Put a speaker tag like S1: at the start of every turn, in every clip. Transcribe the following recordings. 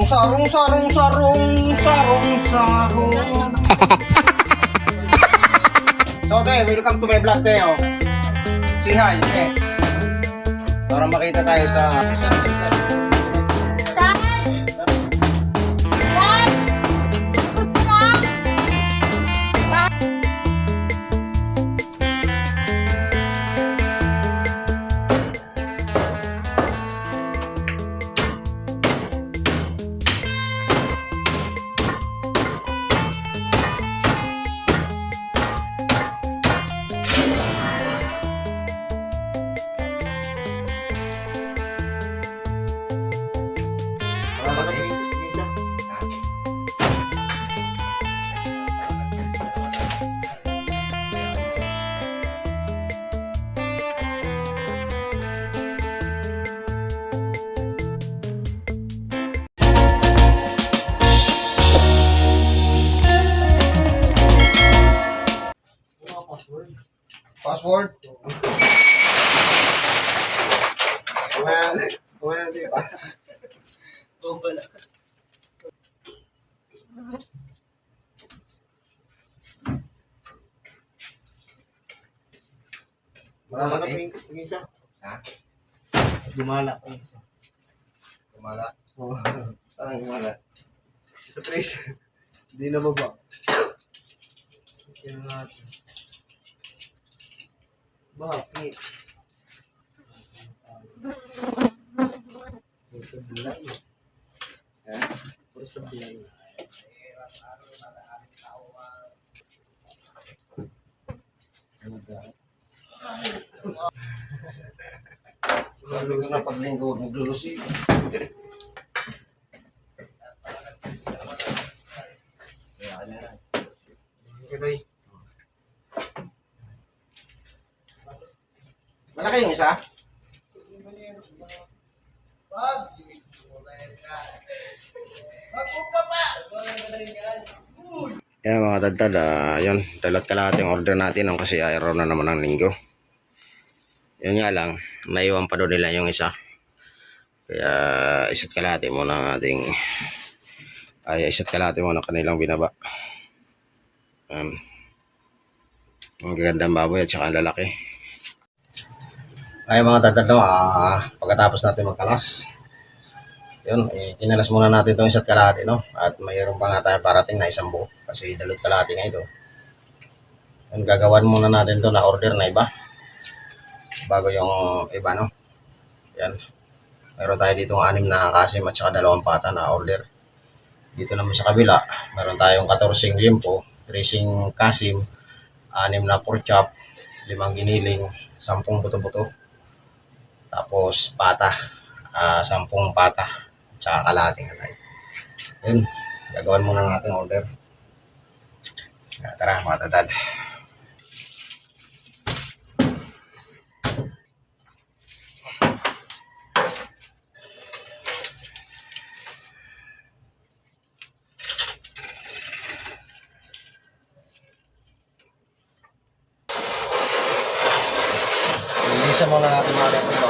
S1: sarong, sarong, sarong, sarong, sarong. So, te, welcome to my vlog, te, oh. Say hi, te. Para makita tayo sa... Password?
S2: Kumain di ba?
S1: Oo pala.
S2: Malaki na yung isa.
S1: Ha?
S2: Gumala pa yung isa.
S1: Kumala.
S2: Oo. Parang gumala. Sa trace. Hindi na baba. Tingnan natin. Bakit? Puro sa bilay. Puro sa bilay. Ano ba?
S1: Sabi ko na paglinggo, naglulusi. Kaya na.
S2: Kaya
S1: Malaki yung isa? Yan mga dadad, yun, dalot kalahating order natin kasi araw na naman ng linggo. Yun nga lang, naiwan pa doon nila yung isa. Kaya isa't kalahati muna ang ating, isa't kalahati muna kanilang binaba. Ang gagandang baboy at saka ang lalaki. Ay mga dadad, no, pagkatapos natin magkalas, yun, kinalas muna natin itong isa't kalahati, no? At mayroon pa nga tayo parating na isang buo kasi dalot kalahati nga ito. Yun, gagawan muna natin to na order na iba bago yung iba, no? Yan, meron tayo dito 6 na kasim at saka 2 pata na order. Dito naman sa kabila meron tayong 14 limpo, 13 kasim, 6 na pork chop, 5 giniling, 10 buto-buto, tapos pata, 10 pata, tsaka kalahating atay. Yun, gagawan muna natin order. Tara mga tatad. Ilisa muna natin mga tatad.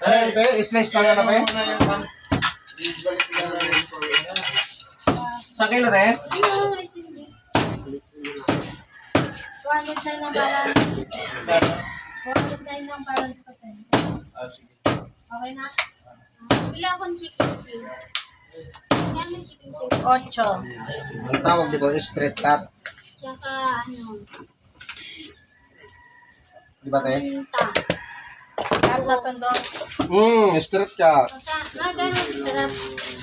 S1: Ano yun, te? Slice lang ano, te? Sa kilo, te?
S3: 209 ang balance. 209 ang balance ko, te. Okay na?
S4: Wala akong chicken cube. Kaya chicken cube.
S3: 8.
S1: Ang tawag dito is straight cut.
S4: Tsaka ano,
S1: Di ba, te?
S4: minta.
S3: Lahat na tando.
S1: Straight cut.
S4: Ganun, sarap.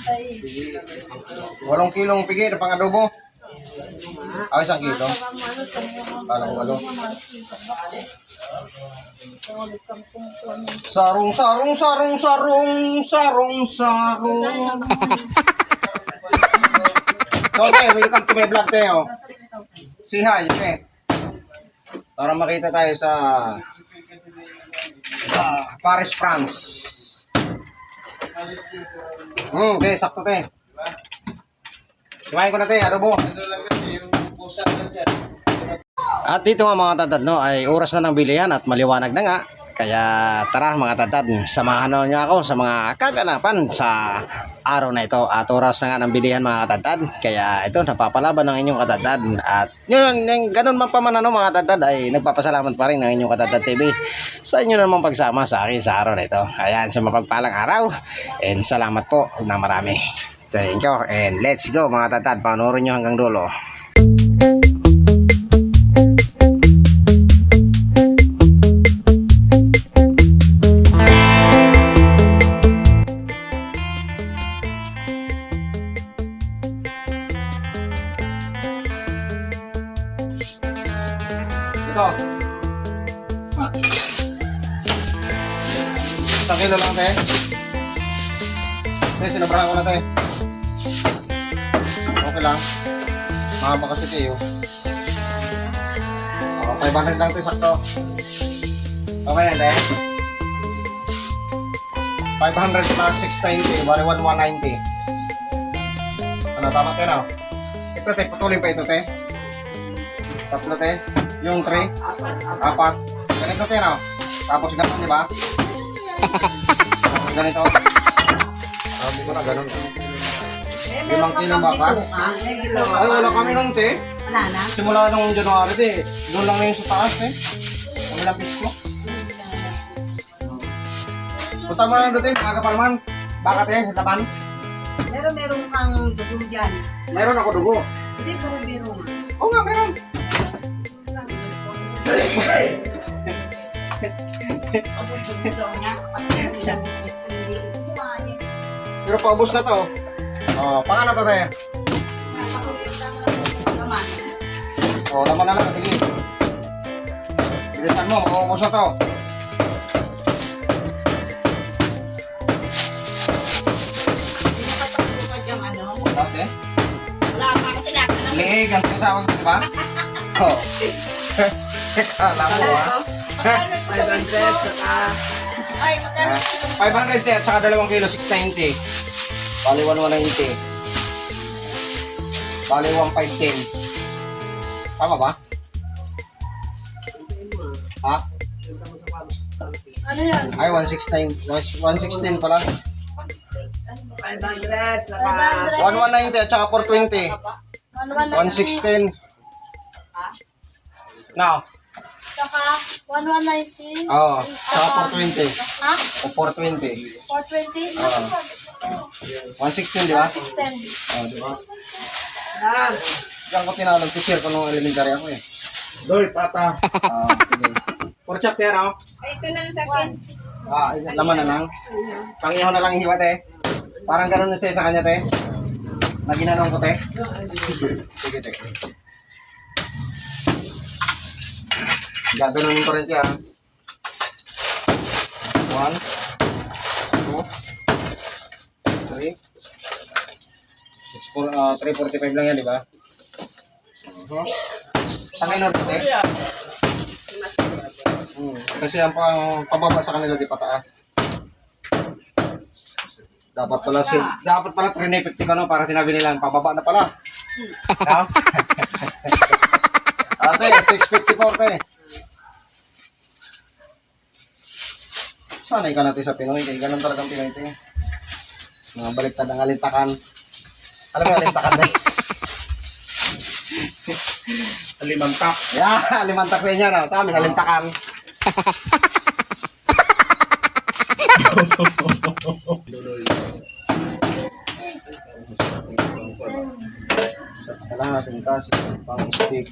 S1: 8 kilong pigi na pang adobo. Ay, 1 kilo. Parang 8. Sarong, sarong, sarong, sarong, sarong, sarong. So, te, welcome to my vlog, te. Oh. Say hi, te. Para makita tayo sa Paris, France. Te, sakto, te. Kumain ko na, te, adobo. At dito nga mga tatad, no, ay oras na ng bilihan at maliwanag na nga. Kaya tara mga tatad, samahan niyo ako sa mga kaganapan sa araw na ito. At oras na nga ng bilihan mga tatad. Kaya ito, napapalaban ng inyong katatad. At yun, ganun man pa man ano, mga tatad, ay nagpapasalamat pa rin ng inyong katatad TV sa inyo naman pagsama sa akin sa araw na ito. Ayan, sa mapagpalang araw. And salamat po na marami. Thank you. And let's go mga tatad. Panoorin nyo hanggang dulo. Ito. 1 kilo lang, te. Te, sinabrahan ko na, te. Okay lang. Mahaba kasi, te, oh. 500 lang, te, sakto. Okay na, te. 500 plus 690, bali 190. Ano, tama, te, no? Ito, te, putulin pa ito, te. 3, te. Yung 3, 4. Ganito, te, no? Tapos ganun, di ba? Ganito. Sabi ko na ganun. 5 kilo baka. Ay, wala kami nung, te.
S3: Wala na?
S1: Simula nung January, te. Doon lang na yung sa taas, te. Kami lang pisko. Punta mo na doon, te. Baka pa naman. Baka, te. Laban.
S3: Meron kang dugo dyan.
S1: Meron ako dugo.
S3: Hindi, biro nga.
S1: Oo nga, meron. Pero paubos na to. Oh, pangalan to, te. Oh, laman na lang. Sige. Bilisan mo, maubos na to. Dati? Liig, ang tinatawag, di ba? Oh. Kala mo, ha?
S3: 500 saka... Ay, magkano?
S1: 500, te, at saka 2 kilo, 690. Bali 190. Bali 1510. Tama ba? Ha?
S3: Ano yan?
S1: Ay, 169. 116 pala.
S3: 500 saka...
S1: 1190 at saka 420. 116. Now.
S3: Saka 1190.
S1: Oo. Saka 420.
S3: Ha?
S1: O 420.
S3: 420?
S1: Oo. 116, di ba?
S3: 610.
S1: Oo, di ba? Diyan ko tinawag, teacher ko nung elementary ako eh.
S2: Doy, pata.
S1: Sige. Pork chop yan, oh.
S3: Ay, ito na lang sa akin.
S1: Laman na lang. Pangihaw na lang ihiwa, te. Parang ganun na siya sa kanya, te. Na ginanong ko, te. Sige, te. Gaganon yung kurente, ha. 1, 2, 3, 345 lang yan, di ba? Sa minor, te. Kasi ang pababa sa kanila, di pataas. Dapat pala 350 ko, no? Para sinabi nila, pababa na pala. No? Ate, 654, te. Sanay ka natin sa Pinoy. Kaya ganun talagang Pinoy ito eh. Mga baliktad ang alintakan. Alam mo yung alintakan na
S2: Alimantak.
S1: Yeah, alimantak sa inyo, no? Sa amin, alintakan. Sa kalahating kasi, pang stick.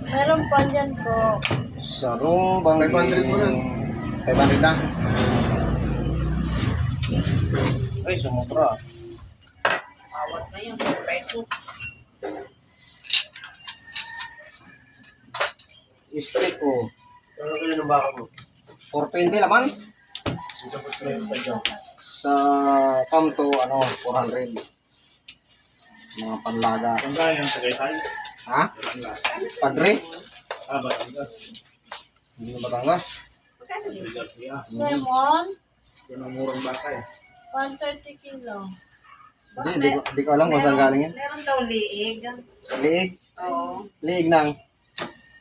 S3: Meron pa dyan po.
S1: Sarong bang
S2: 500 mo na.
S1: 500 na. Ay, sumubra.
S3: Awat na yun. Peso.
S1: Stick ko.
S2: Ano kayo ng baka mo?
S1: 420 laman.
S2: Tapos na yung tayo.
S1: Sa Kamto, 400. Mga panlaga.
S2: Ang gaya ng Tagaytay.
S1: Ha? Padre?
S2: Ah, Batangas.
S1: Hindi na Batangas.
S3: Lemon,
S2: Yan ang murang baka eh.
S3: 130 kilo.
S1: Di ko alam kung saan galing yan.
S3: Meron daw liig.
S1: Liig.
S3: Oo.
S1: Liig nang.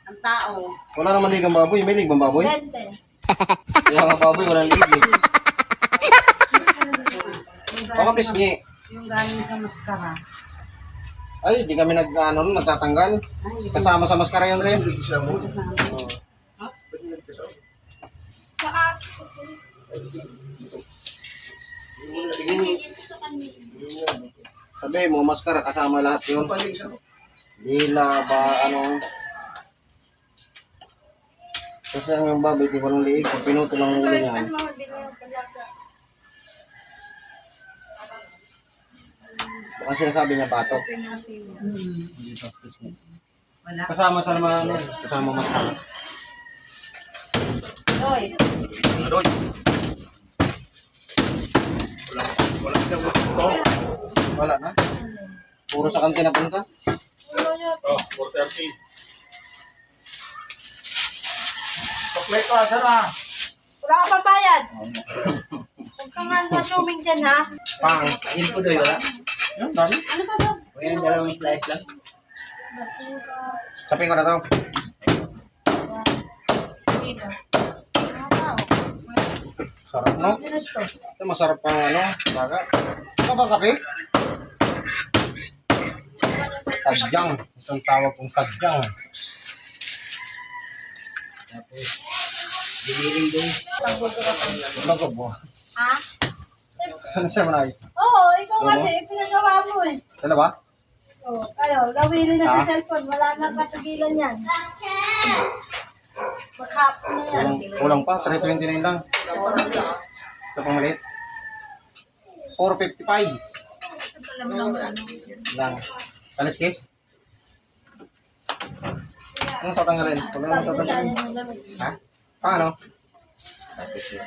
S3: Ang tao.
S1: Wala naman liig ang baboy. May liig bang baboy?
S3: 20.
S1: Kaya nga baboy, walang liig eh. Baka pisngi.
S3: Yung galing sa maskara.
S1: Ay, di kami nagtatanggal. Kasama sa maskara yun rin.
S2: Hindi siya mo.
S3: Sa aso kasi.
S1: Sabi mo, maskara kasama lahat yun.
S2: Palig siya.
S1: Dila ba, Kasi ang yung baboy, di walang liig. Pag pinuto lang ulo niyan. Baka sinasabi niya bato.
S3: Wala.
S1: Kasama sa naman, kasama maskara.
S3: Oy.
S2: Adoy. Wala siyang gusto.
S1: Wala na. Puro sa kantina punta.
S2: Oh, 430. Kompleto, Sara.
S3: Wala ka pabayad. Huwag ka nga masuming dyan, ha?
S1: Pang.
S2: Yun po doy, wala?
S1: Yan, dami.
S3: Ano pa ba?
S2: Ayan, dalawang slice lang.
S3: Basura.
S1: Sapin ko na to. Sarap, no?
S3: Ginusto.
S1: Ito masarap pang baga. Ito ba kape? Tadyang. Itong tawag kong tadyang. Tapos,
S2: Diniling doy.
S1: lagob mo.
S3: Ha?
S1: Ano siya manay?
S3: Oo, ikaw kasi, pinagawa mo eh.
S1: Sala ba?
S3: Oo, kayo, gawin na
S1: Ha?
S3: sa cellphone. Wala nang kasigilan yan. Maghapon na yan.
S1: Kulang pa, 329 lang. Ito pang maliit. 455 lang. Kaliskis? Anong tatanggalin? Wala naman tatanggalin. Ha? Paano? Barbecue.